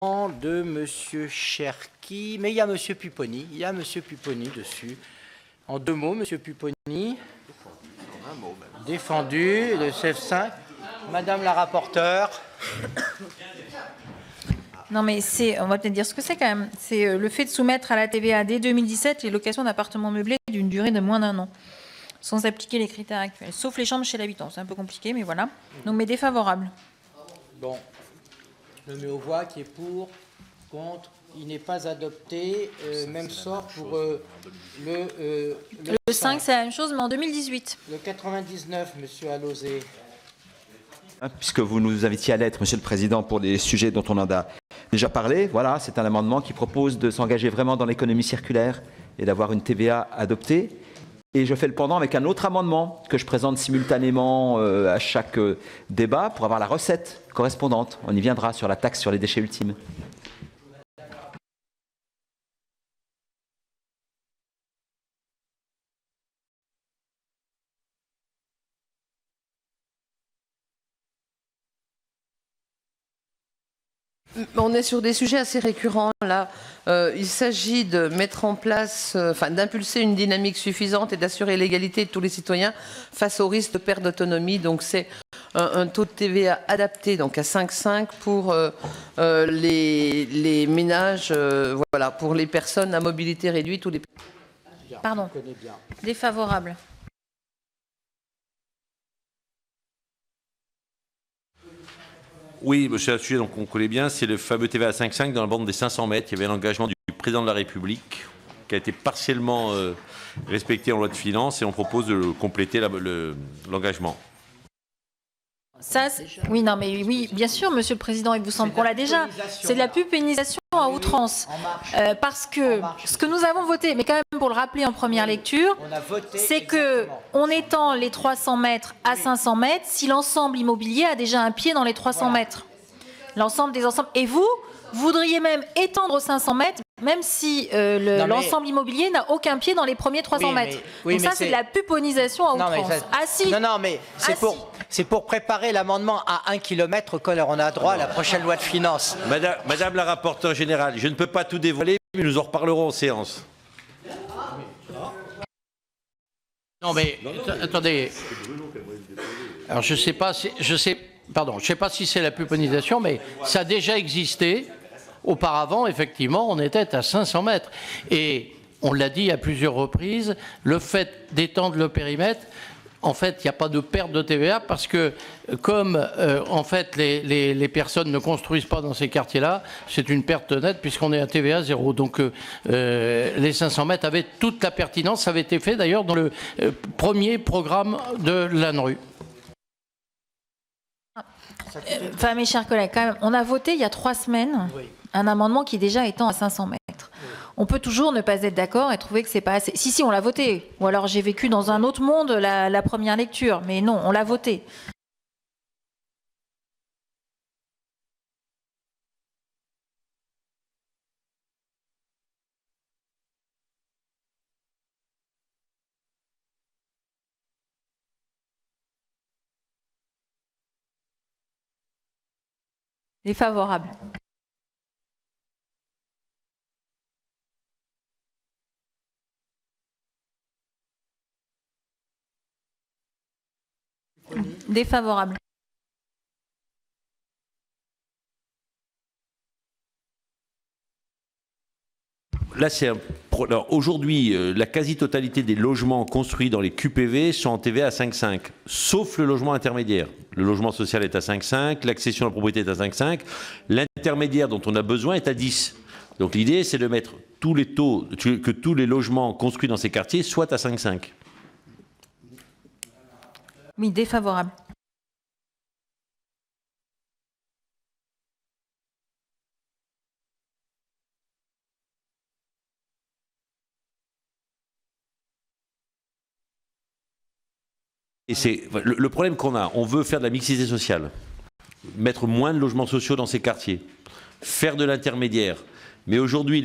de Monsieur Cherki, mais il y a Monsieur Pupponi, dessus. En deux mots, Monsieur Pupponi. Défendu, le CF5. Madame la rapporteure. Non mais on va peut-être dire ce que c'est quand même. C'est le fait de soumettre à la TVA dès 2017 les locations d'appartements meublés d'une durée de moins d'1 an, sans appliquer les critères actuels, sauf les chambres chez l'habitant. C'est un peu compliqué, mais voilà. Donc, mais défavorable. Bon, je le mets aux voix qui est pour, contre, il n'est pas adopté. Même sort pour le 5, c'est la même chose, mais en 2018. Le 99, Monsieur Alauzet. Puisque vous nous invitiez à l'être, Monsieur le Président, pour des sujets dont on en a déjà parlé, voilà, c'est un amendement qui propose de s'engager vraiment dans l'économie circulaire et d'avoir une TVA adoptée. Et je fais le pendant avec un autre amendement que je présente simultanément à chaque débat pour avoir la recette correspondante. On y viendra sur la taxe sur les déchets ultimes. On est sur des sujets assez récurrents là. Il s'agit de mettre en place, d'impulser une dynamique suffisante et d'assurer l'égalité de tous les citoyens face au risque de perte d'autonomie. Donc c'est un taux de TVA adapté, donc à 5,5 pour les ménages, voilà, pour les personnes à mobilité réduite ou les. Pardon. Défavorable. Oui, c'est un sujet donc on connaît bien, c'est le fameux TVA 5,5 dans la bande des 500 mètres. Il y avait l'engagement du président de la République qui a été partiellement respecté en loi de finances et on propose de compléter l'engagement. Ça, oui, non, mais oui, bien sûr, Monsieur le Président, il vous semble qu'on l'a déjà. C'est de la pupénisation à outrance. Parce que ce que nous avons voté, mais quand même pour le rappeler en première lecture, c'est que on étend les 300 mètres à 500 mètres si l'ensemble immobilier a déjà un pied dans les 300 mètres. L'ensemble des ensembles. Et vous voudriez même étendre aux 500 mètres, même si l'ensemble immobilier n'a aucun pied dans les premiers 300 mètres. Donc ça, c'est de la puponisation à outrance. Ah si. Non, mais c'est pour préparer l'amendement à 1 km auquel on a droit à la prochaine loi de finances. Madame la rapporteure générale, je ne peux pas tout dévoiler, mais nous en reparlerons en séance. Non mais attendez. Alors je sais pas si c'est la puponisation, mais ça a déjà existé. Auparavant, effectivement, on était à 500 mètres. Et on l'a dit à plusieurs reprises, le fait d'étendre le périmètre, en fait, il n'y a pas de perte de TVA parce que comme en fait les personnes ne construisent pas dans ces quartiers-là, c'est une perte nette puisqu'on est à TVA 0. Donc les 500 mètres avaient toute la pertinence. Ça avait été fait d'ailleurs dans le premier programme de l'ANRU. Enfin, mes chers collègues, quand même, on a voté il y a 3 semaines un amendement qui déjà étend à 500 mètres. On peut toujours ne pas être d'accord et trouver que c'est pas assez. Si, on l'a voté. Ou alors j'ai vécu dans un autre monde la première lecture. Mais non, on l'a voté. Défavorable. Défavorable. Là, aujourd'hui, la quasi-totalité des logements construits dans les QPV sont en TVA à 5,5, sauf le logement intermédiaire. Le logement social est à 5,5, l'accession à la propriété est à 5,5, l'intermédiaire dont on a besoin est à 10. Donc l'idée, c'est de mettre tous les taux, que tous les logements construits dans ces quartiers soient à 5,5. Oui, défavorable. Et c'est le problème qu'on a. On veut faire de la mixité sociale, mettre moins de logements sociaux dans ces quartiers, faire de l'intermédiaire. Mais aujourd'hui,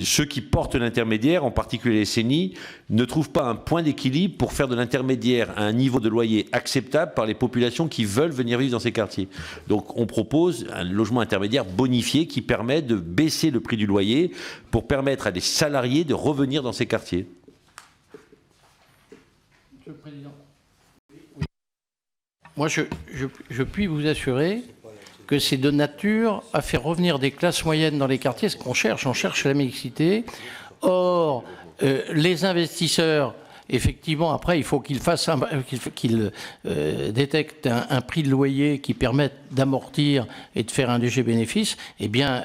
ceux qui portent l'intermédiaire, en particulier les CENI, ne trouvent pas un point d'équilibre pour faire de l'intermédiaire à un niveau de loyer acceptable par les populations qui veulent venir vivre dans ces quartiers. Donc on propose un logement intermédiaire bonifié qui permet de baisser le prix du loyer pour permettre à des salariés de revenir dans ces quartiers. Monsieur le Président. Moi, je puis vous assurer que c'est de nature à faire revenir des classes moyennes dans les quartiers. Ce qu'on cherche, on cherche la mixité. Or, les investisseurs, effectivement, après, il faut qu'ils fassent qu'ils détectent un prix de loyer qui permette d'amortir et de faire un léger bénéfice. Eh bien,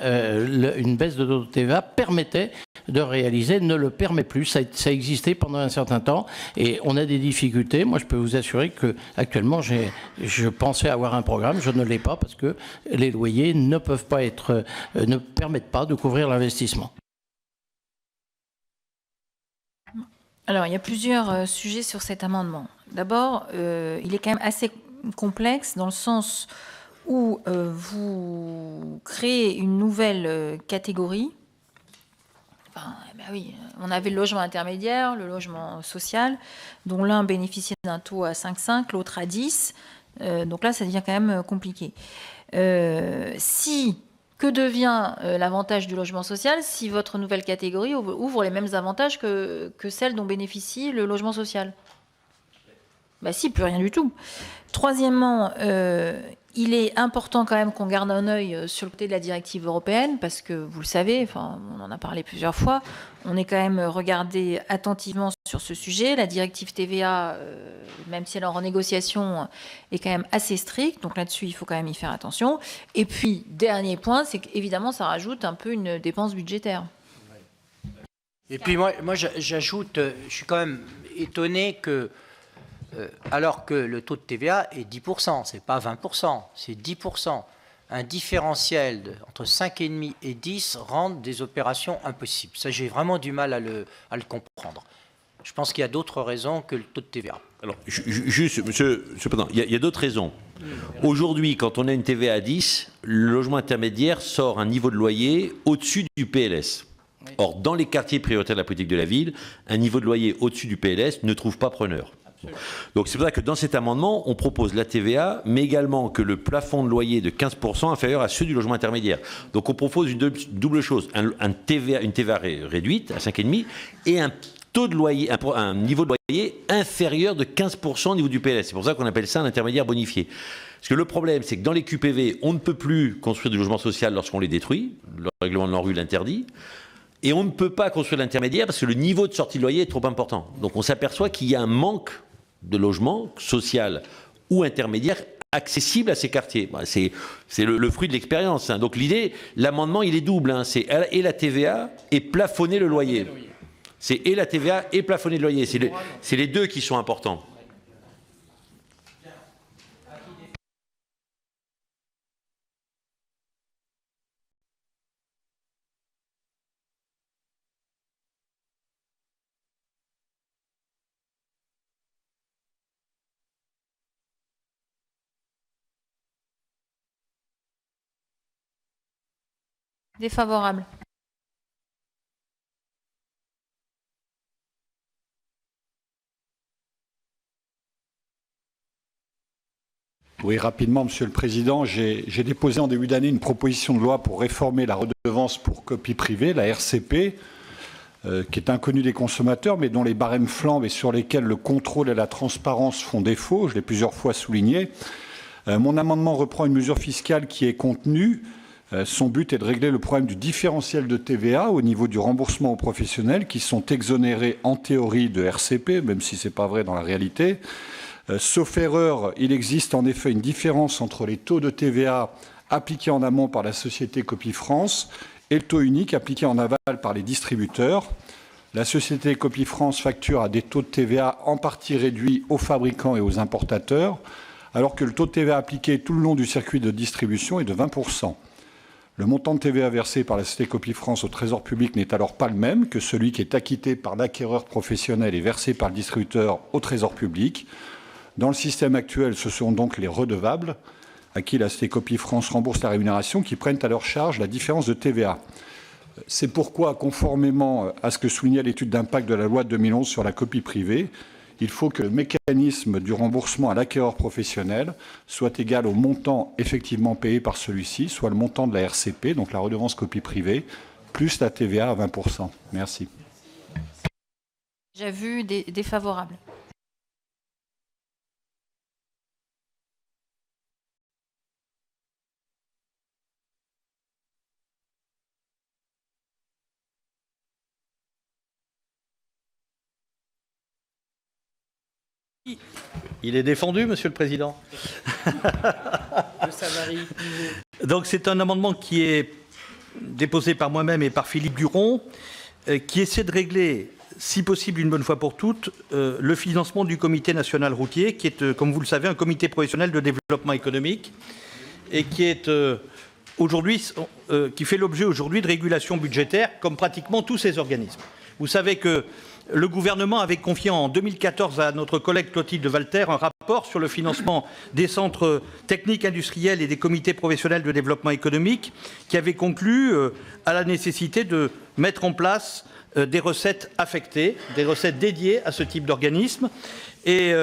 une baisse de taux de TVA permettait de réaliser, ne le permet plus. Ça existait pendant un certain temps et on a des difficultés. Moi, je peux vous assurer que actuellement, je pensais avoir un programme, je ne l'ai pas parce que les loyers ne peuvent pas être, ne permettent pas de couvrir l'investissement. Alors, il y a plusieurs sujets sur cet amendement. D'abord, il est quand même assez complexe dans le sens où vous créez une nouvelle catégorie. Enfin, ben oui, on avait le logement intermédiaire, le logement social, dont l'un bénéficiait d'un taux à 5,5, l'autre à 10. Donc là, ça devient quand même compliqué. Que devient l'avantage du logement social si votre nouvelle catégorie ouvre les mêmes avantages que celle dont bénéficie le logement social? Bah si, plus rien du tout. Troisièmement, il est important quand même qu'on garde un œil sur le côté de la directive européenne, parce que vous le savez, enfin, on en a parlé plusieurs fois, on est quand même regardé attentivement sur ce sujet. La directive TVA, même si elle est en renégociation, est quand même assez stricte, donc là-dessus, il faut quand même y faire attention. Et puis, dernier point, c'est qu'évidemment, ça rajoute un peu une dépense budgétaire. Et puis moi j'ajoute, je suis quand même étonné que, alors que le taux de TVA est 10%, c'est pas 20%, c'est 10%. Un différentiel entre 5,5 et 10 rend des opérations impossibles. Ça, j'ai vraiment du mal à le comprendre. Je pense qu'il y a d'autres raisons que le taux de TVA. Alors, juste, monsieur le Président, il y a d'autres raisons. Aujourd'hui, quand on a une TVA à 10, le logement intermédiaire sort un niveau de loyer au-dessus du PLS. Or, dans les quartiers prioritaires de la politique de la ville, un niveau de loyer au-dessus du PLS ne trouve pas preneur. Donc c'est pour ça que dans cet amendement, on propose la TVA, mais également que le plafond de loyer de 15% inférieur à ceux du logement intermédiaire. Donc on propose une double chose, une TVA réduite à 5,5 et un taux de loyer, un niveau de loyer inférieur de 15% au niveau du PLS. C'est pour ça qu'on appelle ça un intermédiaire bonifié. Parce que le problème, c'est que dans les QPV, on ne peut plus construire du logement social lorsqu'on les détruit. Le règlement de l'ANRU l'interdit. Et on ne peut pas construire l'intermédiaire parce que le niveau de sortie de loyer est trop important. Donc on s'aperçoit qu'il y a un manque de logement social ou intermédiaire accessible à ces quartiers. C'est le fruit de l'expérience. Donc l'idée, l'amendement, il est double. C'est et la TVA et plafonner le loyer. C'est et la TVA et plafonner le loyer. C'est les deux qui sont importants. Défavorable. Oui, rapidement, Monsieur le Président, j'ai déposé en début d'année une proposition de loi pour réformer la redevance pour copie privée, la RCP, qui est inconnue des consommateurs, mais dont les barèmes flambent et sur lesquels le contrôle et la transparence font défaut. Je l'ai plusieurs fois souligné. Mon amendement reprend une mesure fiscale qui est contenue. Son but est de régler le problème du différentiel de TVA au niveau du remboursement aux professionnels qui sont exonérés en théorie de RCP, même si ce n'est pas vrai dans la réalité. Sauf erreur, il existe en effet une différence entre les taux de TVA appliqués en amont par la société Copifrance et le taux unique appliqué en aval par les distributeurs. La société Copifrance facture à des taux de TVA en partie réduits aux fabricants et aux importateurs, alors que le taux de TVA appliqué tout le long du circuit de distribution est de 20%. Le montant de TVA versé par la société Copifrance au Trésor public n'est alors pas le même que celui qui est acquitté par l'acquéreur professionnel et versé par le distributeur au Trésor public. Dans le système actuel, ce sont donc les redevables à qui la société Copifrance rembourse la rémunération qui prennent à leur charge la différence de TVA. C'est pourquoi, conformément à ce que soulignait l'étude d'impact de la loi de 2011 sur la copie privée, il faut que le mécanisme du remboursement à l'acquéreur professionnel soit égal au montant effectivement payé par celui-ci, soit le montant de la RCP, donc la redevance copie privée, plus la TVA à 20%. Merci. J'ai vu défavorable. Il est défendu, Monsieur le Président. Donc c'est un amendement qui est déposé par moi-même et par Philippe Duron, qui essaie de régler, si possible une bonne fois pour toutes, le financement du Comité national routier, qui est, comme vous le savez, un comité professionnel de développement économique, et qui est aujourd'hui, qui fait l'objet aujourd'hui de régulation budgétaire, comme pratiquement tous ces organismes. Vous savez que le gouvernement avait confié en 2014 à notre collègue Clotilde Walter un rapport sur le financement des centres techniques industriels et des comités professionnels de développement économique, qui avait conclu à la nécessité de mettre en place des recettes affectées, des recettes dédiées à ce type d'organisme. Et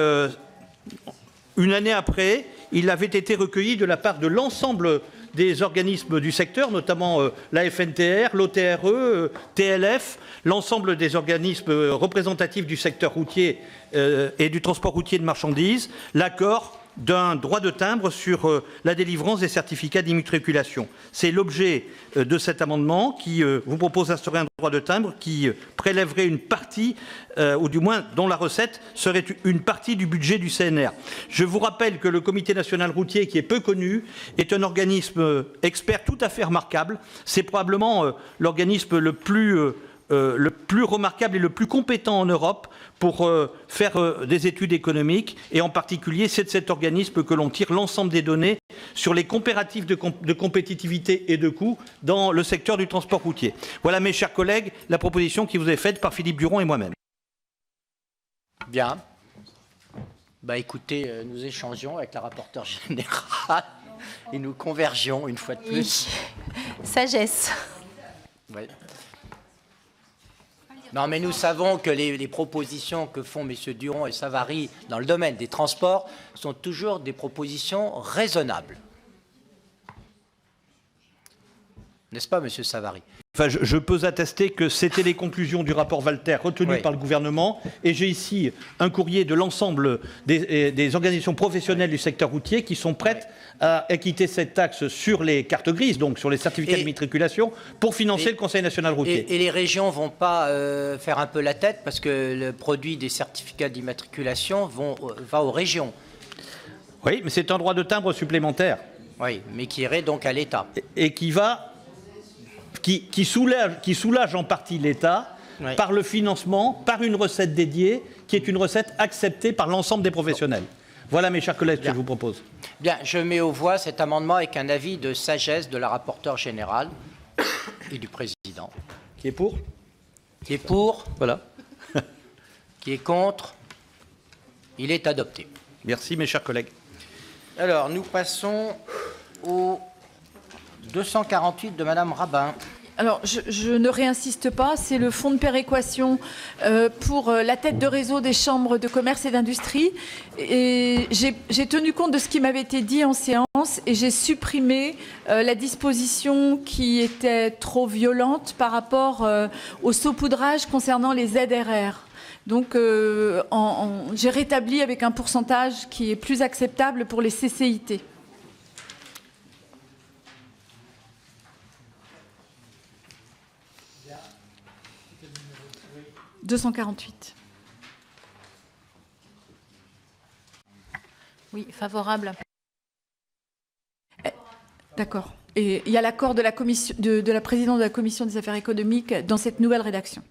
une année après, il avait été recueilli de la part de l'ensemble des organismes du secteur, notamment la FNTR, l'OTRE, TLF, l'ensemble des organismes représentatifs du secteur routier et du transport routier de marchandises, l'accord d'un droit de timbre sur la délivrance des certificats d'immatriculation. C'est l'objet de cet amendement qui vous propose d'instaurer un droit de timbre qui prélèverait une partie, ou du moins dont la recette serait une partie du budget du CNR. Je vous rappelle que le Comité national routier, qui est peu connu, est un organisme expert tout à fait remarquable. C'est probablement l'organisme le plus remarquable et le plus compétent en Europe pour faire des études économiques, et en particulier c'est de cet organisme que l'on tire l'ensemble des données sur les comparatifs de compétitivité et de coûts dans le secteur du transport routier. Voilà, mes chers collègues, la proposition qui vous est faite par Philippe Duron et moi-même. Bien. Bah écoutez, nous échangions avec la rapporteure générale et nous convergions une fois de plus. Sagesse. Ouais. Non, mais nous savons que les propositions que font messieurs Duron et Savary dans le domaine des transports sont toujours des propositions raisonnables. N'est-ce pas, monsieur Savary? Enfin, je peux attester que c'était les conclusions du rapport Walter retenues par le gouvernement, et j'ai ici un courrier de l'ensemble des organisations professionnelles du secteur routier qui sont prêtes à acquitter cette taxe sur les cartes grises, donc sur les certificats d'immatriculation, pour financer le Conseil national routier. Et les régions ne vont pas faire un peu la tête, parce que le produit des certificats d'immatriculation va aux régions. Oui, mais c'est un droit de timbre supplémentaire. Oui, mais qui irait donc à l'État. Et qui soulage en partie l'État par le financement, par une recette dédiée, qui est une recette acceptée par l'ensemble des professionnels. Voilà, mes chers collègues, ce que je vous propose. Bien, je mets aux voix cet amendement avec un avis de sagesse de la rapporteure générale et du président. Qui est pour? Qui est pour? Voilà. Qui est contre? Il est adopté. Merci, mes chers collègues. Alors, nous passons au 248 de Madame Rabin. Alors, je ne réinsiste pas, c'est le fonds de péréquation pour la tête de réseau des chambres de commerce et d'industrie. Et j'ai tenu compte de ce qui m'avait été dit en séance et j'ai supprimé la disposition qui était trop violente par rapport au saupoudrage concernant les ZRR. Donc, j'ai rétabli avec un pourcentage qui est plus acceptable pour les CCIT. 248. Oui, favorable. D'accord. Et il y a l'accord de la commission, de la présidente de la Commission des affaires économiques dans cette nouvelle rédaction.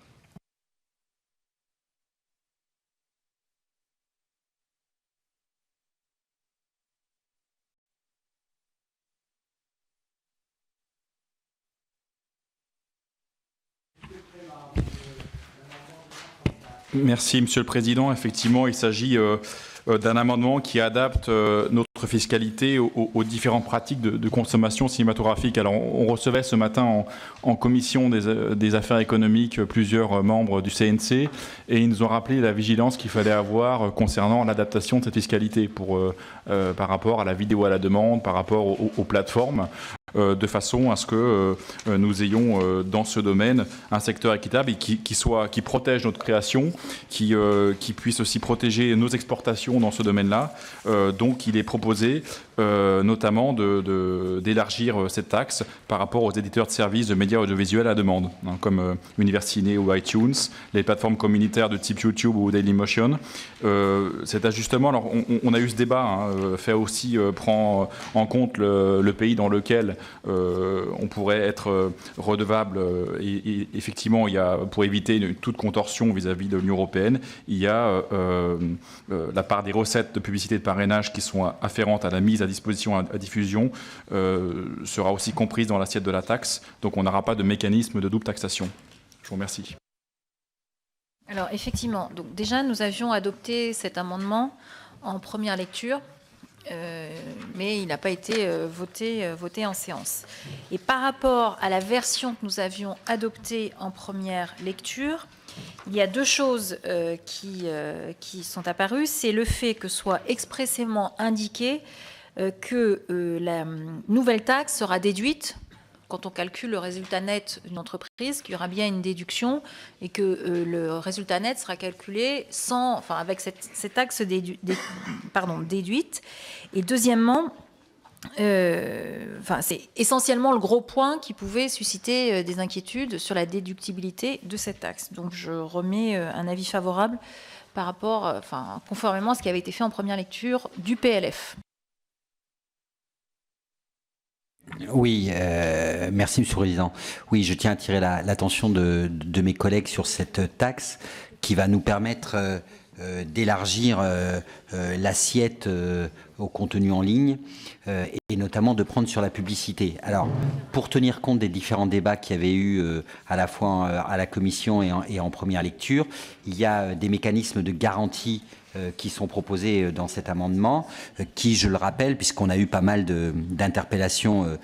Merci, Monsieur le Président. Effectivement, il s'agit d'un amendement qui adapte notre notre fiscalité aux différentes pratiques de consommation cinématographique. Alors, on recevait ce matin en commission des affaires économiques plusieurs membres du CNC et ils nous ont rappelé la vigilance qu'il fallait avoir concernant l'adaptation de cette fiscalité par rapport à la vidéo à la demande, par rapport aux plateformes, de façon à ce que nous ayons dans ce domaine un secteur équitable et qui protège notre création, qui puisse aussi protéger nos exportations dans ce domaine-là. Donc il est proposé notamment d'élargir cette taxe par rapport aux éditeurs de services de médias audiovisuels à la demande, hein, comme Universiné ou iTunes, les plateformes communautaires de type YouTube ou Dailymotion. Cet ajustement, alors on a eu ce débat, hein, fait aussi prend en compte le pays dans lequel on pourrait être redevable et effectivement il y a, pour éviter toute contorsion vis-à-vis de l'Union européenne, il y a la part des recettes de publicité de parrainage qui sont afférentes à la mise à disposition à diffusion sera aussi comprise dans l'assiette de la taxe, donc on n'aura pas de mécanisme de double taxation. Je vous remercie. Alors effectivement, donc déjà nous avions adopté cet amendement en première lecture. Mais il n'a pas été voté en séance. Et par rapport à la version que nous avions adoptée en première lecture, il y a deux choses qui sont apparues. C'est le fait que soit expressément indiqué que la nouvelle taxe sera déduite quand on calcule le résultat net d'une entreprise, qu'il y aura bien une déduction et que le résultat net sera calculé avec cette taxe déduite. Et deuxièmement, c'est essentiellement le gros point qui pouvait susciter des inquiétudes sur la déductibilité de cette taxe. Donc je remets un avis favorable par rapport, conformément à ce qui avait été fait en première lecture du PLF. Oui, merci Monsieur le Président. Oui, je tiens à attirer l'attention de mes collègues sur cette taxe qui va nous permettre d'élargir l'assiette au contenu en ligne et notamment de prendre sur la publicité. Alors, pour tenir compte des différents débats qu'il y avait eu à la fois à la commission et en première lecture, il y a des mécanismes de garantie qui sont proposés dans cet amendement, qui, je le rappelle, puisqu'on a eu pas mal d'interpellations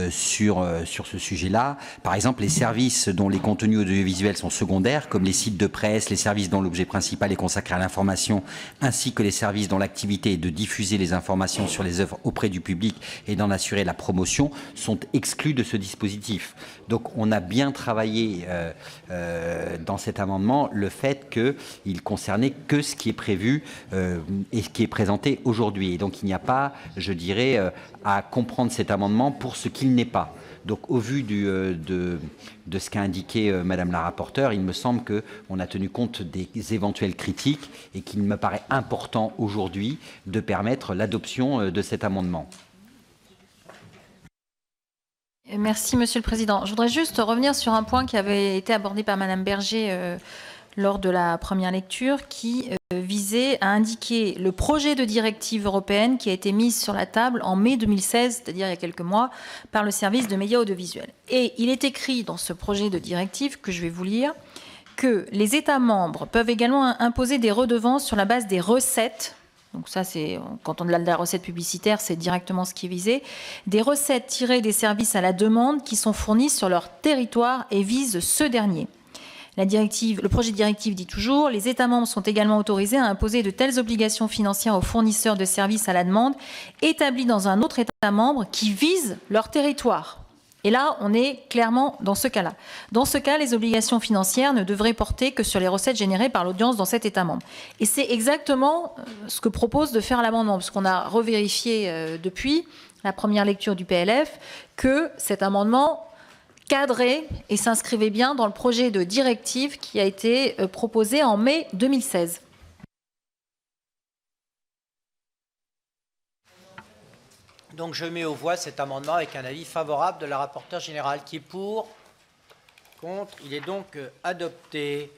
sur ce sujet-là, par exemple les services dont les contenus audiovisuels sont secondaires, comme les sites de presse, les services dont l'objet principal est consacré à l'information, ainsi que les services dont l'activité est de diffuser les informations sur les œuvres auprès du public et d'en assurer la promotion, sont exclus de ce dispositif. Donc on a bien travaillé dans cet amendement le fait qu'il concernait que ce qui est prévu et ce qui est présenté aujourd'hui. Et donc il n'y a pas, je dirais, à comprendre cet amendement pour ce qu'il n'est pas. Donc au vu de ce qu'a indiqué Madame la rapporteure, il me semble qu'on a tenu compte des éventuelles critiques et qu'il me paraît important aujourd'hui de permettre l'adoption de cet amendement. Merci Monsieur le Président. Je voudrais juste revenir sur un point qui avait été abordé par Madame Berger lors de la première lecture, qui visait à indiquer le projet de directive européenne qui a été mise sur la table en mai 2016, c'est-à-dire il y a quelques mois, par le service de médias audiovisuels. Et il est écrit dans ce projet de directive, que je vais vous lire, que les États membres peuvent également imposer des redevances sur la base des recettes. Donc ça, c'est quand on a de la recette publicitaire, c'est directement ce qui est visé. Des recettes tirées des services à la demande qui sont fournis sur leur territoire et visent ce dernier. Le projet de directive dit toujours, les États membres sont également autorisés à imposer de telles obligations financières aux fournisseurs de services à la demande établis dans un autre État membre qui vise leur territoire. Et là, on est clairement dans ce cas-là. Dans ce cas, les obligations financières ne devraient porter que sur les recettes générées par l'audience dans cet État membre. Et c'est exactement ce que propose de faire l'amendement, parce qu'on a revérifié depuis la première lecture du PLF que cet amendement cadré et s'inscrivait bien dans le projet de directive qui a été proposé en mai 2016. Donc je mets aux voix cet amendement avec un avis favorable de la rapporteure générale. Qui est pour? Contre? Il est donc adopté.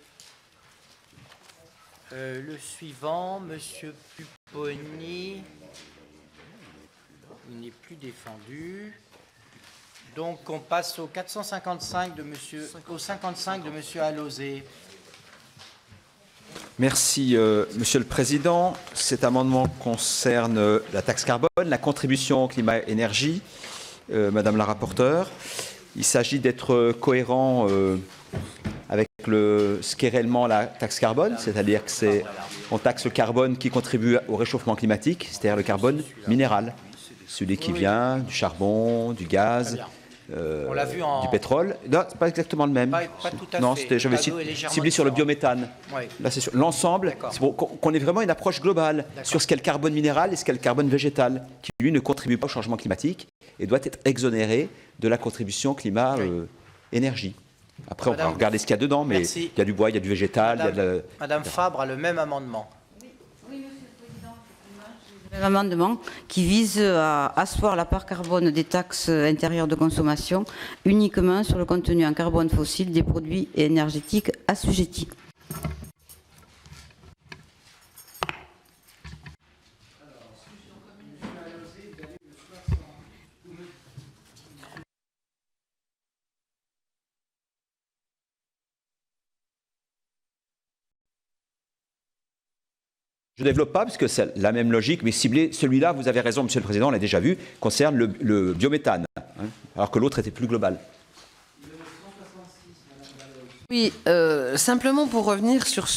Le suivant, Monsieur Pupponi. Il n'est plus défendu. Donc on passe au 455 de Monsieur, au 55 de Monsieur Alauzet. Merci, Monsieur le Président. Cet amendement concerne la taxe carbone, la contribution climat-énergie. Madame la rapporteure, il s'agit d'être cohérent avec ce qu'est réellement la taxe carbone, c'est-à-dire que on taxe le carbone qui contribue au réchauffement climatique, c'est-à-dire le carbone minéral, celui qui vient du charbon, du gaz, On l'a vu du pétrole. Non, c'est pas exactement le même. Pas tout à non, fait. j'avais ciblé sur le biométhane. Oui. Là, c'est sur l'ensemble. C'est pour qu'on ait vraiment une approche globale sur ce qu'est le carbone minéral et ce qu'est le carbone végétal, qui lui ne contribue pas au changement climatique et doit être exonéré de la contribution climat-énergie. Après, on va regarder ce qu'il y a dedans, mais il y a du bois, il y a du végétal, il y a de la... Madame Fabre a le même amendement. Un amendement qui vise à asseoir la part carbone des taxes intérieures de consommation uniquement sur le contenu en carbone fossile des produits énergétiques assujettis. Je ne développe pas, parce que c'est la même logique, mais ciblé, celui-là, vous avez raison, Monsieur le Président, on l'a déjà vu, concerne le biométhane, hein, alors que l'autre était plus global. Oui, simplement pour revenir sur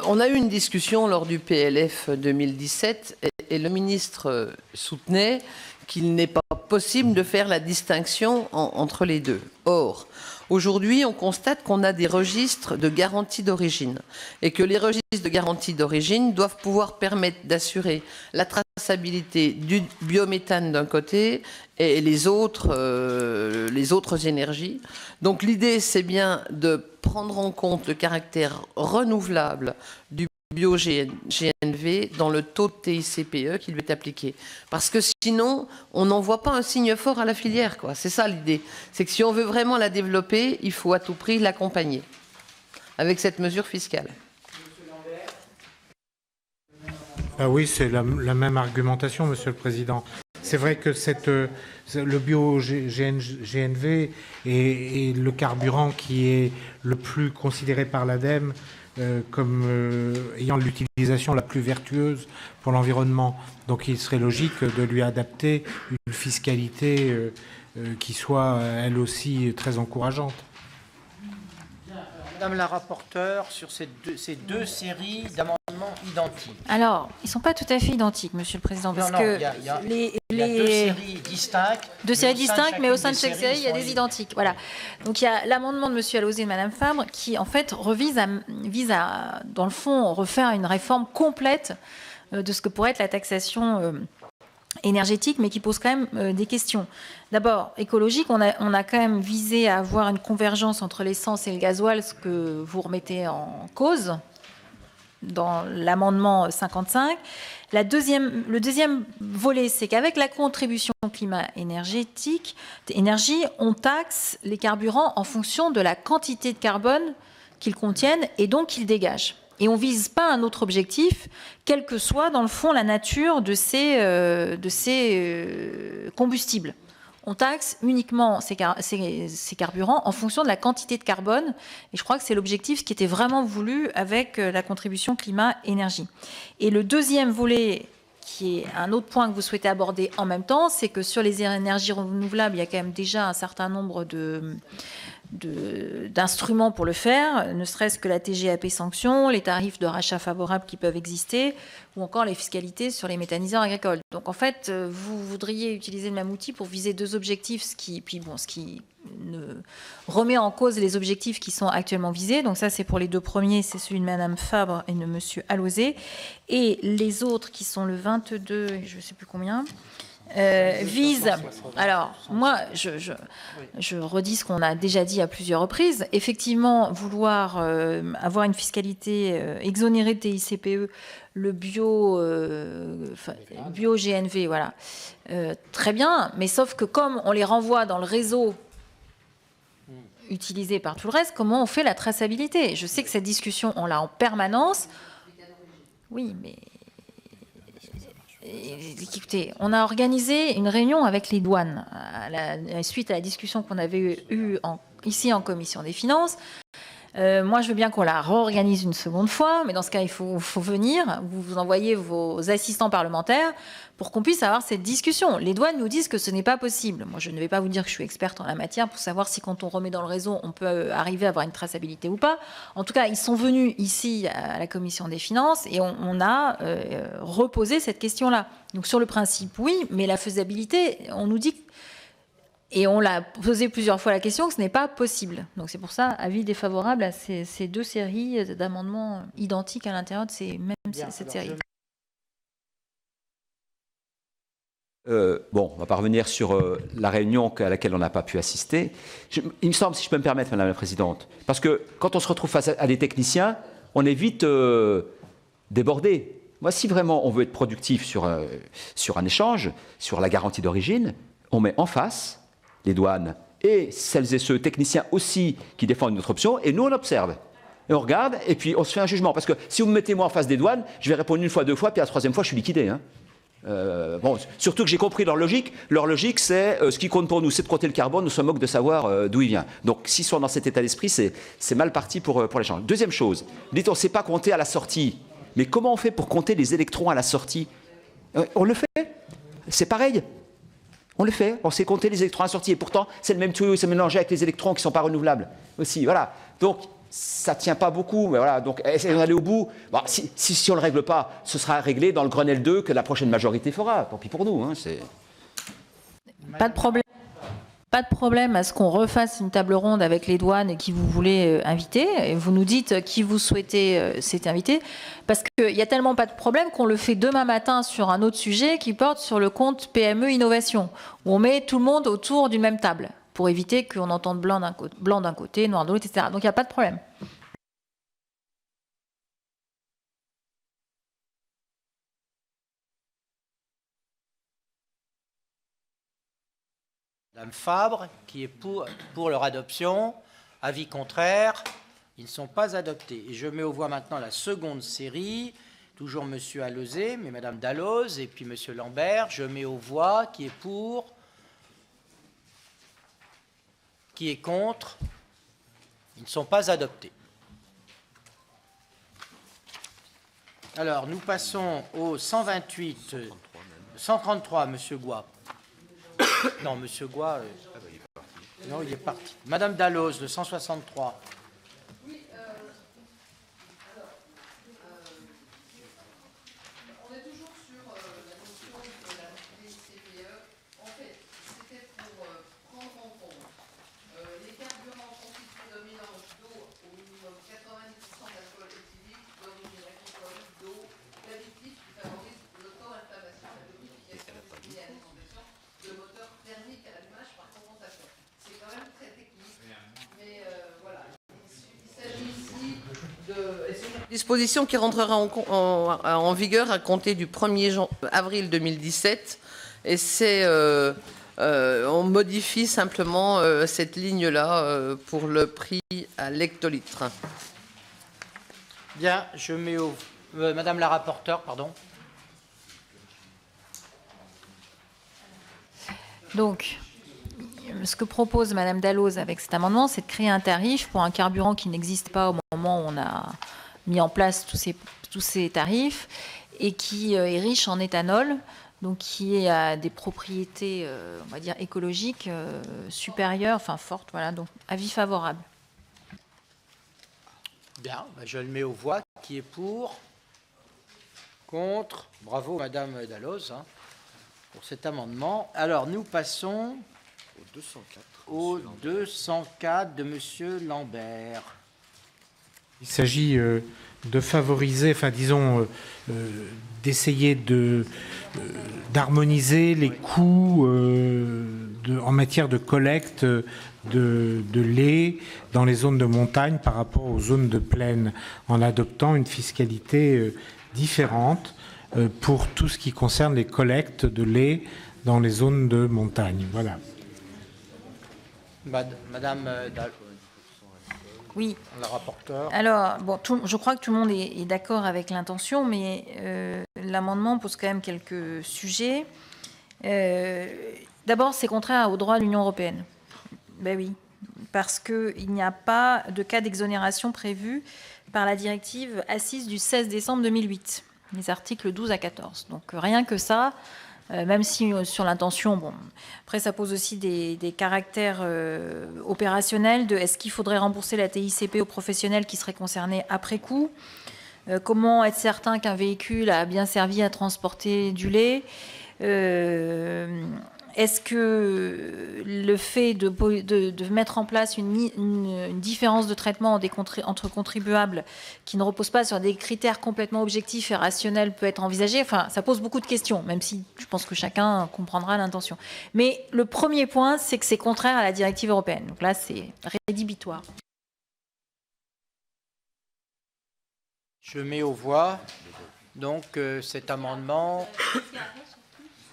on a eu une discussion lors du PLF 2017 et le ministre soutenait qu'il n'est pas possible de faire la distinction entre les deux. Or, aujourd'hui, on constate qu'on a des registres de garantie d'origine et que les registres de garantie d'origine doivent pouvoir permettre d'assurer la traçabilité du biométhane d'un côté et les autres énergies. Donc l'idée, c'est bien de prendre en compte le caractère renouvelable du bio-GNV dans le taux de TICPE qui lui est appliqué. Parce que sinon, on n'envoie pas un signe fort à la filière, quoi. C'est ça l'idée. C'est que si on veut vraiment la développer, il faut à tout prix l'accompagner avec cette mesure fiscale. Ah oui, c'est la même argumentation, Monsieur le Président. C'est vrai que le bio-GNV est le carburant qui est le plus considéré par l'ADEME comme ayant l'utilisation la plus vertueuse pour l'environnement. Donc il serait logique de lui adapter une fiscalité qui soit elle aussi très encourageante. Madame la rapporteure, sur ces deux séries d'amendements identiques. Alors, ils ne sont pas tout à fait identiques, Monsieur le Président, parce que il y a deux séries distinctes. Deux séries distinctes, mais au sein de chaque série, il y a des identiques. Voilà. Donc il y a l'amendement de Monsieur Alauzet et de Madame Fabre qui, en fait, vise à, dans le fond, refaire une réforme complète de ce que pourrait être la taxation énergétique, mais qui pose quand même des questions. D'abord, écologique, on a quand même visé à avoir une convergence entre l'essence et le gasoil, ce que vous remettez en cause dans l'amendement 55. Le deuxième volet, c'est qu'avec la contribution climat-énergie, on taxe les carburants en fonction de la quantité de carbone qu'ils contiennent et donc qu'ils dégagent. Et on ne vise pas un autre objectif, quelle que soit, dans le fond, la nature de ces combustibles. On taxe uniquement ces carburants en fonction de la quantité de carbone. Et je crois que c'est l'objectif qui était vraiment voulu avec la contribution climat-énergie. Et le deuxième volet, qui est un autre point que vous souhaitez aborder en même temps, c'est que sur les énergies renouvelables, il y a quand même déjà un certain nombre d'instruments pour le faire, ne serait-ce que la TGAP sanction, les tarifs de rachat favorables qui peuvent exister, ou encore les fiscalités sur les méthaniseurs agricoles. Donc en fait, vous voudriez utiliser le même outil pour viser deux objectifs, ce qui ne remet en cause les objectifs qui sont actuellement visés. Donc ça, c'est pour les deux premiers, c'est celui de Madame Fabre et de Monsieur Alauzet. Et les autres, qui sont le 22, je ne sais plus combien... vise. Alors, moi, je redis ce qu'on a déjà dit à plusieurs reprises. Effectivement, vouloir avoir une fiscalité exonérée de TICPE, le bio-GNV, voilà, très bien, mais sauf que comme on les renvoie dans le réseau utilisé par tout le reste, comment on fait la traçabilité? Je sais que cette discussion, on l'a en permanence. Oui, mais... Écoutez, on a organisé une réunion avec les douanes suite à la discussion qu'on avait eue ici en commission des finances. Moi, je veux bien qu'on la réorganise une seconde fois, mais dans ce cas, il faut venir, vous envoyez vos assistants parlementaires pour qu'on puisse avoir cette discussion. Les douanes nous disent que ce n'est pas possible. Moi, je ne vais pas vous dire que je suis experte en la matière pour savoir si quand on remet dans le réseau, on peut arriver à avoir une traçabilité ou pas. En tout cas, ils sont venus ici à la Commission des finances et on a reposé cette question-là. Donc sur le principe, oui, mais la faisabilité, on nous dit... Et on l'a posé plusieurs fois la question que ce n'est pas possible. Donc c'est pour ça, avis défavorable à ces deux séries d'amendements identiques à l'intérieur de cette série. Bon, on va pas revenir sur la réunion à laquelle on n'a pas pu assister. Il me semble, si je peux me permettre, Madame la Présidente, parce que quand on se retrouve face à des techniciens, on est vite débordé. Moi, si vraiment on veut être productif sur un échange, sur la garantie d'origine, on met en face les douanes et celles et ceux techniciens aussi qui défendent notre option, et nous on observe. Et on regarde, et puis on se fait un jugement. Parce que si vous me mettez moi en face des douanes, je vais répondre une fois, deux fois, puis la troisième fois, je suis liquidé. Hein. Bon, surtout que j'ai compris leur logique. Leur logique, c'est ce qui compte pour nous, c'est de compter le carbone, nous se moquent de savoir d'où il vient. Donc s'ils sont dans cet état d'esprit, c'est mal parti pour l'échange. Deuxième chose, dites on ne sait pas compter à la sortie. Mais comment on fait pour compter les électrons à la sortie? On le fait. C'est pareil. On le fait, on sait compter les électrons à la sortie. Et pourtant, c'est le même tuyau, c'est mélangé avec les électrons qui ne sont pas renouvelables aussi. Voilà. Donc, ça ne tient pas beaucoup. Mais voilà. Donc, essayons d'aller au bout. Bon, si on ne le règle pas, ce sera réglé dans le Grenelle 2 que la prochaine majorité fera. Tant pis pour nous. Hein, pas de problème. Pas de problème à ce qu'on refasse une table ronde avec les douanes et qui vous voulez inviter. Et vous nous dites qui vous souhaitez s'être invité. Parce qu'il n'y a tellement pas de problème qu'on le fait demain matin sur un autre sujet qui porte sur le compte PME Innovation, où on met tout le monde autour d'une même table pour éviter qu'on entende blanc d'un côté, noir de l'autre, etc. Donc il n'y a pas de problème. Madame Fabre, qui est pour leur adoption. Avis contraire, ils ne sont pas adoptés. Et je mets aux voix maintenant la seconde série, toujours Monsieur Alauzet, mais Madame Dalloz, et puis Monsieur Lambert. Je mets aux voix qui est pour, qui est contre. Ils ne sont pas adoptés. Alors, nous passons au 128, 133, Monsieur Goua. Non, Monsieur Goua, non, il est parti. Madame Dalloz, le 163. Oui, on est toujours sur la notion de la TCPE. En fait, c'était pour prendre en compte les carburants constitués d'un mélange d'eau au minimum 90% d'alcool éthylique d'origine agricole, d'eau, d'additifs qui favorisent l'auto-inflammation, la lubrification destinée à l'alimentation de moteurs thermiques à l'allumage par condensation. C'est quand même très technique, mais voilà. Il s'agit ici de disposition qui rentrera en vigueur à compter du 1er avril 2017. Et c'est on modifie simplement cette ligne-là pour le prix à l'hectolitre. Bien, je mets au... Madame la rapporteure, pardon. Donc, ce que propose Madame Dalloz avec cet amendement, c'est de créer un tarif pour un carburant qui n'existe pas au moment où on a mis en place tous ces tarifs et qui est riche en éthanol, donc qui a des propriétés, on va dire, écologiques supérieures, enfin fortes. Voilà, donc avis favorable. Bien, je le mets aux voix. Qui est pour? Contre? Bravo Madame Dalloz pour cet amendement. Alors, nous passons au 204 de Monsieur Lambert. Il s'agit de favoriser, enfin disons, d'essayer d'harmoniser les coûts en matière de collecte de lait dans les zones de montagne par rapport aux zones de plaine, en adoptant une fiscalité différente pour tout ce qui concerne les collectes de lait dans les zones de montagne. Voilà. Madame Oui. la rapporteure. Alors, bon, je crois que tout le monde est d'accord avec l'intention, mais l'amendement pose quand même quelques sujets. D'abord, c'est contraire au droit de l'Union européenne. Ben oui. parce qu'il n'y a pas de cas d'exonération prévu par la directive assise du 16 décembre 2008, les articles 12 à 14. Donc rien que ça, même si sur l'intention, bon, après ça pose aussi des caractères opérationnels de est-ce qu'il faudrait rembourser la TICP aux professionnels qui seraient concernés après coup, comment être certain qu'un véhicule a bien servi à transporter du lait, est-ce que le fait de mettre en place une différence de traitement entre contribuables qui ne repose pas sur des critères complètement objectifs et rationnels peut être envisagé? Enfin, ça pose beaucoup de questions, même si je pense que chacun comprendra l'intention. Mais le premier point, c'est que c'est contraire à la directive européenne. Donc là, c'est rédhibitoire. Je mets aux voix donc cet amendement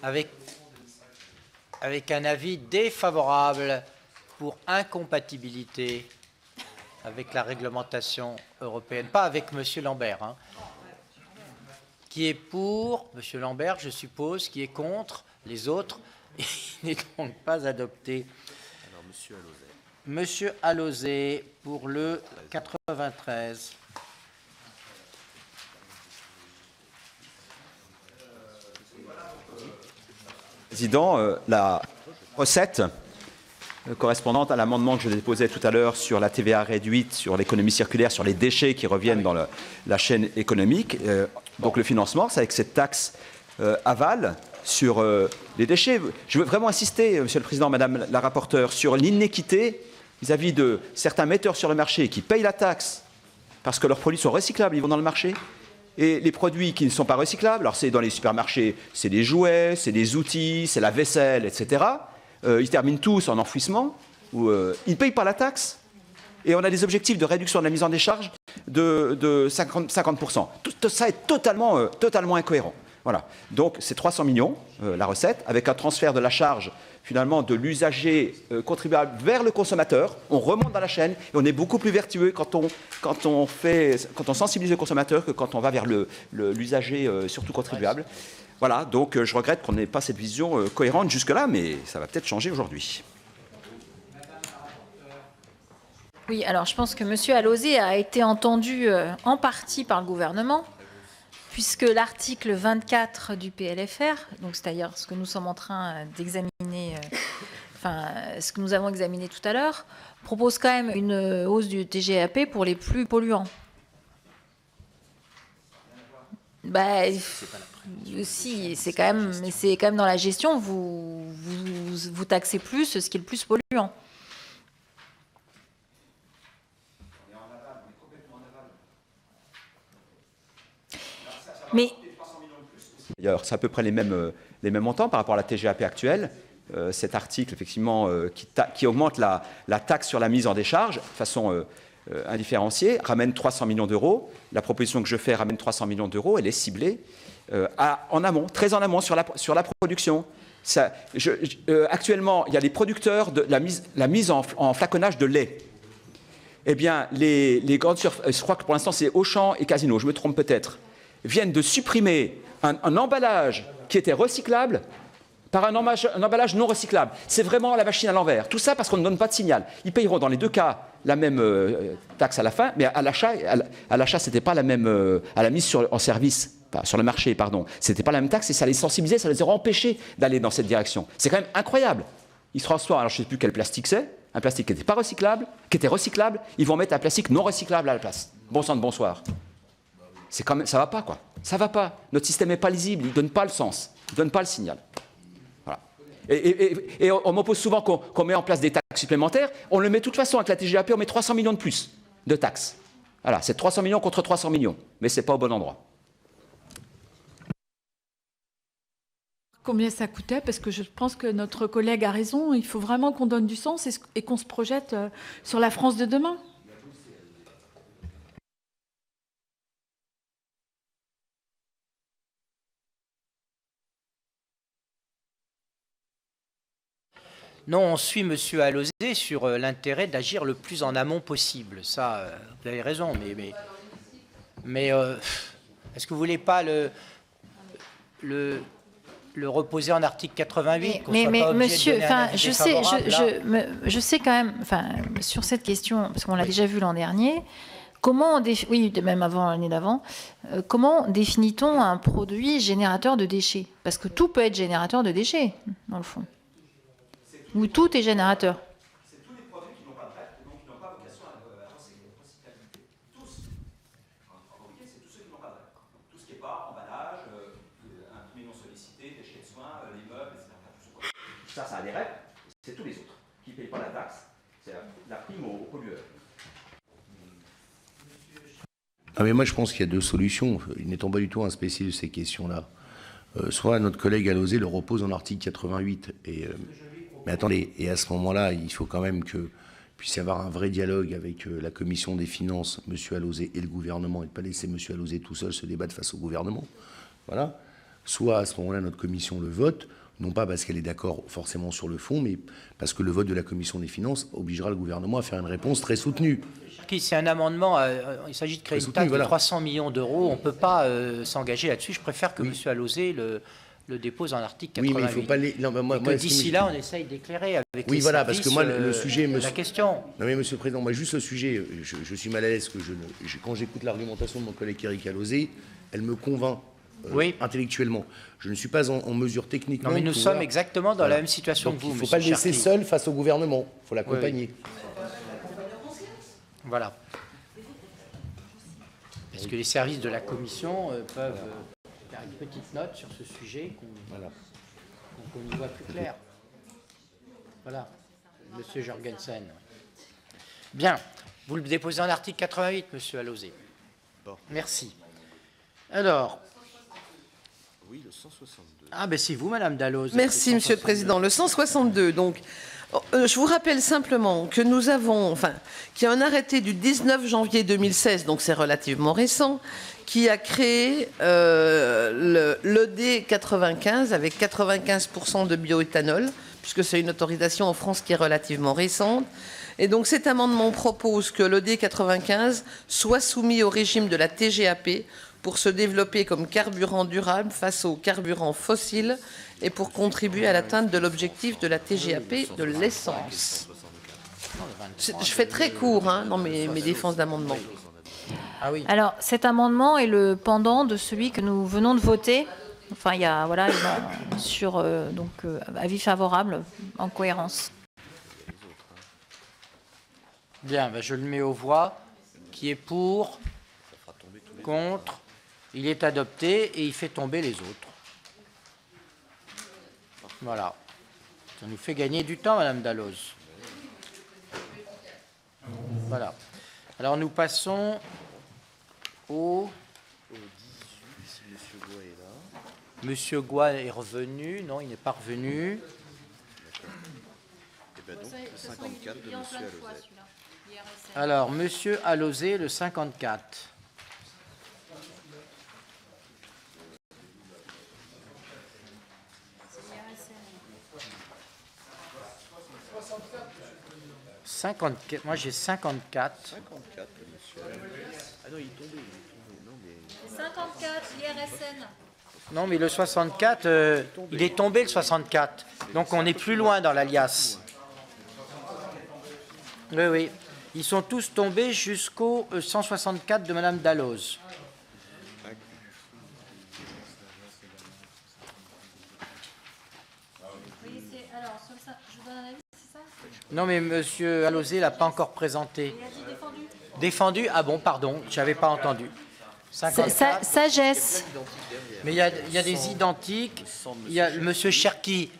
avec un avis défavorable pour incompatibilité avec la réglementation européenne. Pas avec M. Lambert. Hein. Qui est pour M. Lambert, je suppose, qui est contre les autres. Il n'est donc pas adopté. Alors, M. Alauzet pour le 93. Président, la recette correspondante à l'amendement que je déposais tout à l'heure sur la TVA réduite, sur l'économie circulaire, sur les déchets qui reviennent dans la chaîne économique. Donc le financement, c'est avec cette taxe aval sur les déchets. Je veux vraiment insister, Monsieur le Président, Madame la rapporteure, sur l'inéquité vis-à-vis de certains metteurs sur le marché qui payent la taxe parce que leurs produits sont recyclables, ils vont dans le marché. Et les produits qui ne sont pas recyclables, alors c'est dans les supermarchés, c'est des jouets, c'est des outils, c'est la vaisselle, etc. Ils terminent tous en enfouissement, où ils ne payent pas la taxe. Et on a des objectifs de réduction de la mise en décharge de 50%. Tout ça est totalement incohérent. Voilà. Donc c'est 300 millions, la recette, avec un transfert de la charge finalement de l'usager contribuable vers le consommateur. On remonte dans la chaîne et on est beaucoup plus vertueux quand on sensibilise le consommateur que quand on va vers l'usager surtout contribuable. Voilà, donc je regrette qu'on n'ait pas cette vision cohérente jusque-là, mais ça va peut-être changer aujourd'hui. Oui, alors je pense que M. Alauzet a été entendu en partie par le gouvernement, puisque l'article 24 du PLFR, donc c'est-à-dire ce que nous sommes en train d'examiner, ce que nous avons examiné tout à l'heure, propose quand même une hausse du TGAP pour les plus polluants. Si, c'est quand même dans la gestion, vous taxez plus ce qui est le plus polluant. Mais d'ailleurs, c'est à peu près les mêmes montants par rapport à la TGAP actuelle. Cet article, effectivement, qui augmente la taxe sur la mise en décharge de façon indifférenciée, ramène 300 millions d'euros. La proposition que je fais ramène 300 millions d'euros. Elle est ciblée en amont, très en amont sur la production. Actuellement, il y a les producteurs de la mise en flaconnage de lait. Eh bien, les grandes surfaces, je crois que pour l'instant, c'est Auchan et Casino, je me trompe peut-être, viennent de supprimer un emballage qui était recyclable par un emballage non recyclable. C'est vraiment la machine à l'envers. Tout ça parce qu'on ne donne pas de signal. Ils payeront dans les deux cas la même taxe à la fin, mais à l'achat, c'était pas la même, à la mise en service, sur le marché, pardon, c'était pas la même taxe et ça les sensibilisait, ça les aurait empêchés d'aller dans cette direction. C'est quand même incroyable. Ils se transforment, alors je ne sais plus quel plastique c'est, un plastique qui n'était pas recyclable, qui était recyclable, ils vont mettre un plastique non recyclable à la place. Bon sang de bonsoir. C'est quand même, ça va pas, quoi. Ça va pas. Notre système n'est pas lisible, il ne donne pas le sens, il ne donne pas le signal. Voilà. Et on m'oppose souvent qu'on met en place des taxes supplémentaires. On le met de toute façon avec la TGAP, on met 300 millions de plus de taxes. Voilà, c'est 300 millions contre 300 millions, mais ce n'est pas au bon endroit. Combien ça coûtait? Parce que je pense que notre collègue a raison, il faut vraiment qu'on donne du sens et qu'on se projette sur la France de demain. Non, on suit M. Alauzet sur l'intérêt d'agir le plus en amont possible. Ça, vous avez raison, mais est-ce que vous ne voulez pas le le reposer en article 88. Mais monsieur, enfin, je sais quand même, enfin, sur cette question, parce qu'on l'a déjà vu l'an dernier, oui, même avant l'année d'avant, comment définit-on un produit générateur de déchets? Parce que tout peut être générateur de déchets, dans le fond. Ou tout est générateur. C'est tous les produits qui n'ont pas de REP, et donc qui n'ont pas vocation à recyclabilité. Tous. C'est tous ceux qui n'ont pas de REP. Tout ce qui n'est pas emballage, imprimé non sollicité, déchets de soins, les meubles, etc. Ça a des REP, c'est tous les autres qui ne payent pas la taxe. C'est la prime aux pollueurs. Ah mais moi je pense qu'il y a deux solutions, n'étant pas du tout un spécialiste de ces questions-là. Soit notre collègue Alauzet le repose en article 88, mais attendez, et à ce moment-là, il faut quand même que puisse y avoir un vrai dialogue avec la commission des finances, M. Alauzet et le gouvernement, et de ne pas laisser M. Alauzet tout seul se débattre face au gouvernement. Voilà. Soit à ce moment-là, notre commission le vote, non pas parce qu'elle est d'accord forcément sur le fond, mais parce que le vote de la commission des finances obligera le gouvernement à faire une réponse très soutenue. C'est un amendement, il s'agit de créer une taxe de 300 millions d'euros. On ne peut pas s'engager là-dessus. Je préfère que M. Alauzet le dépose en article 88. Oui, mais il ne faut pas les... Non, mais moi, d'ici là, on essaye d'éclairer avec les voilà, parce que moi, le sujet... la question. Non, mais Monsieur le Président, moi, juste le sujet, je suis mal à l'aise que quand j'écoute l'argumentation de mon collègue Éric Alauzet, elle me convainc intellectuellement. Je ne suis pas en mesure techniquement... Non, mais nous sommes exactement dans la même situation que vous, il ne faut pas le laisser seul face au gouvernement. Il faut l'accompagner. Voilà. Parce que les services de la Commission peuvent faire une petite note sur ce sujet, qu'on y voit plus clair. Voilà. Monsieur Jorgensen. Bien. Vous le déposez en article 88, Monsieur Alauzet. Bon. Merci. Alors... Oui, le 162. Ah, ben c'est vous, Madame Dalloz. Merci, Monsieur le Président. Le 162, donc... Je vous rappelle simplement que nous avons, qu'il y a un arrêté du 19 janvier 2016, donc c'est relativement récent, qui a créé l'ED 95 avec 95% de bioéthanol, puisque c'est une autorisation en France qui est relativement récente. Et donc cet amendement propose que l'ED 95 soit soumis au régime de la TGAP pour se développer comme carburant durable face aux carburants fossiles et pour contribuer à l'atteinte de l'objectif de la TGAP de l'essence. Je fais très court dans mes défenses d'amendement. Ah oui. Alors, cet amendement est le pendant de celui que nous venons de voter. Enfin, il y a, voilà, sur avis favorable en cohérence. Bien, ben je le mets aux voix. Qui est pour? Contre? Il est adopté et il fait tomber les autres. Voilà. Ça nous fait gagner du temps, Madame Dalloz. Voilà. Alors nous passons au... Monsieur Goua est revenu. Non, il n'est pas revenu. Et bien donc, le 54 de Monsieur Alauzet. Alors, Monsieur Alauzet, le 54. Moi j'ai 54. 54, monsieur. Ah non, il est tombé. Non, mais... 54, l'IRSN. Non, mais le 64, il est tombé le 64. Donc on est plus loin dans l'alias. Oui, oui. Ils sont tous tombés jusqu'au 164 de Madame Dalloz. Non, mais Monsieur Alauzet ne l'a pas encore présenté. Défendu? Ah bon, pardon, je n'avais pas entendu. 54. Sagesse. Mais il y a des identiques. Il y a Monsieur Cherki.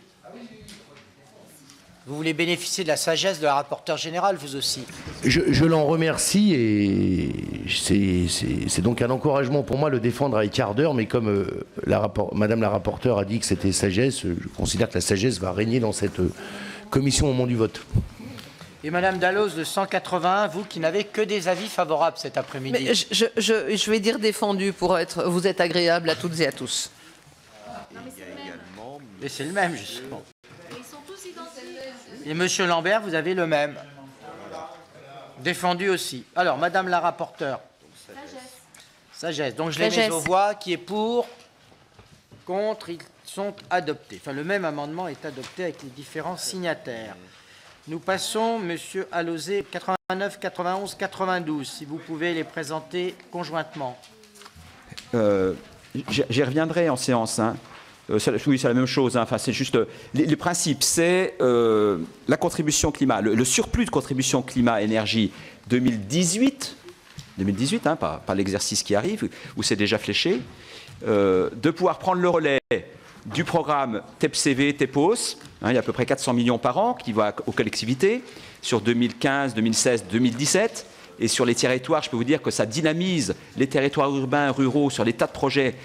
Vous voulez bénéficier de la sagesse de la rapporteure générale, vous aussi? Je l'en remercie et c'est donc un encouragement pour moi de le défendre à quart d'heure, mais comme Madame la rapporteure a dit que c'était sagesse, je considère que la sagesse va régner dans cette commission au moment du vote. Et Madame Dalloz, de 181, vous qui n'avez que des avis favorables cet après-midi. Mais je vais dire défendu pour vous êtes agréable à toutes et à tous. Mais c'est le même, justement. Et Monsieur Lambert, vous avez le même. Défendu aussi. Alors, Madame la rapporteure. Sagesse. Donc je les mets aux voix. Qui est pour? Contre? Ils sont adoptés. Enfin, le même amendement est adopté avec les différents signataires. Nous passons, Monsieur Alauzet, 89, 91, 92, si vous pouvez les présenter conjointement. J'y reviendrai en séance. Hein. Oui, c'est la même chose. Hein. Enfin, c'est juste le principe, c'est la contribution climat, le surplus de contribution climat-énergie 2018, hein, pas l'exercice qui arrive où c'est déjà fléché, de pouvoir prendre le relais du programme TEPCV, TEPOS. Hein, il y a à peu près 400 millions par an qui vont aux collectivités sur 2015, 2016, 2017. Et sur les territoires, je peux vous dire que ça dynamise les territoires urbains, ruraux sur des tas de projets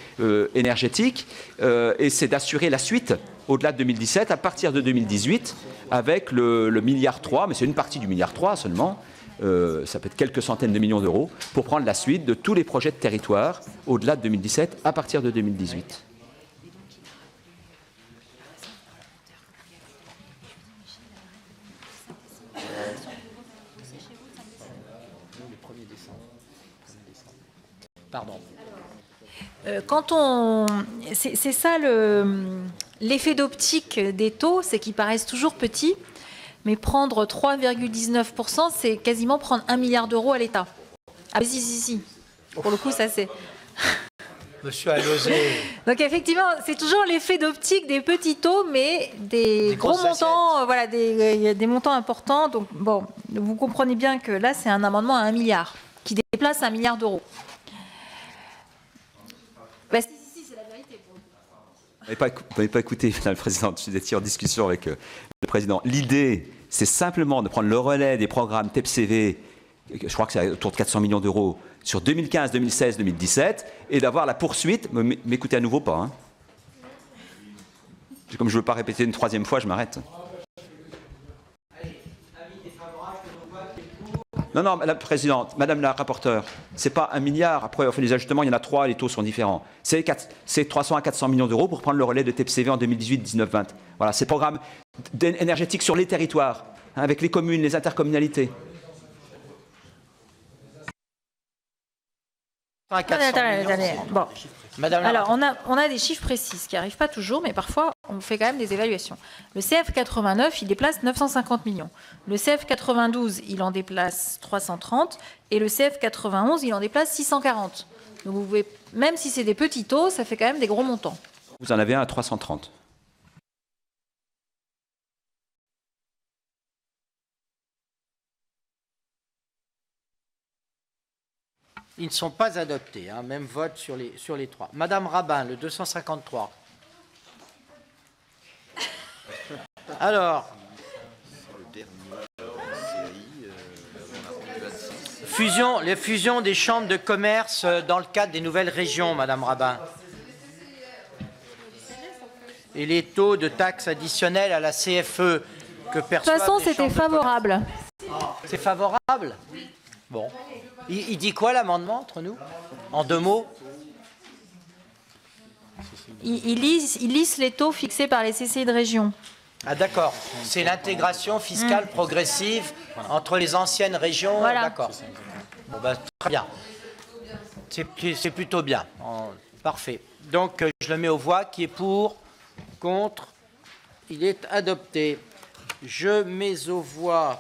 énergétiques. Et c'est d'assurer la suite au-delà de 2017, à partir de 2018, avec le milliard 3, mais c'est une partie du milliard 3 seulement. Ça peut être quelques centaines de millions d'euros pour prendre la suite de tous les projets de territoire au-delà de 2017, à partir de 2018. Pardon. C'est ça l'effet d'optique des taux, c'est qu'ils paraissent toujours petits, mais prendre 3,19%, c'est quasiment prendre 1 milliard d'euros à l'État. Ah si. Pour le coup, ça c'est... Monsieur Alauzet. Donc effectivement, c'est toujours l'effet d'optique des petits taux, mais des gros montants, voilà, des montants importants. Donc bon, vous comprenez bien que là, c'est un amendement à 1 milliard, qui déplace 1 milliard d'euros. Bah, si, c'est la vérité. Vous n'avez pas écouté, Madame la Présidente, vous étiez en discussion avec le Président. L'idée, c'est simplement de prendre le relais des programmes TEPCV, je crois que c'est autour de 400 millions d'euros, sur 2015, 2016, 2017, et d'avoir la poursuite. M'écoutez à nouveau pas. Hein. Comme je ne veux pas répéter une troisième fois, je m'arrête. Non, Madame la Présidente, Madame la Rapporteure, ce n'est pas 1 milliard. Après, on fait des ajustements, il y en a 3, les taux sont différents. C'est 300 à 400 millions d'euros pour prendre le relais de TEPCV en 2018, 19, 20. Voilà, c'est programme énergétique sur les territoires, hein, avec les communes, les intercommunalités. Bon. Alors, on a des chiffres précis, ce qui n'arrive pas toujours, mais parfois, on fait quand même des évaluations. Le CF 89, il déplace 950 millions. Le CF 92, il en déplace 330. Et le CF 91, il en déplace 640. Donc, vous pouvez, même si c'est des petits taux, ça fait quand même des gros montants. Vous en avez un à 330. Ils ne sont pas adoptés, hein, même vote sur les 3. Madame Rabin, le 253. Alors, les fusions des chambres de commerce dans le cadre des nouvelles régions, Madame Rabin. Et les taux de taxes additionnelles à la CFE que perçoivent. De toute façon, c'était favorable. C'est favorable ? Bon. Il dit quoi l'amendement entre nous? En 2 mots? Il lisse les taux fixés par les CCI de région. Ah d'accord, c'est l'intégration fiscale progressive entre les anciennes régions. Voilà. D'accord. Bon, ben, très bien. C'est plutôt bien. Parfait. Donc je le mets aux voix. Qui est pour? Contre? Il est adopté. Je mets aux voix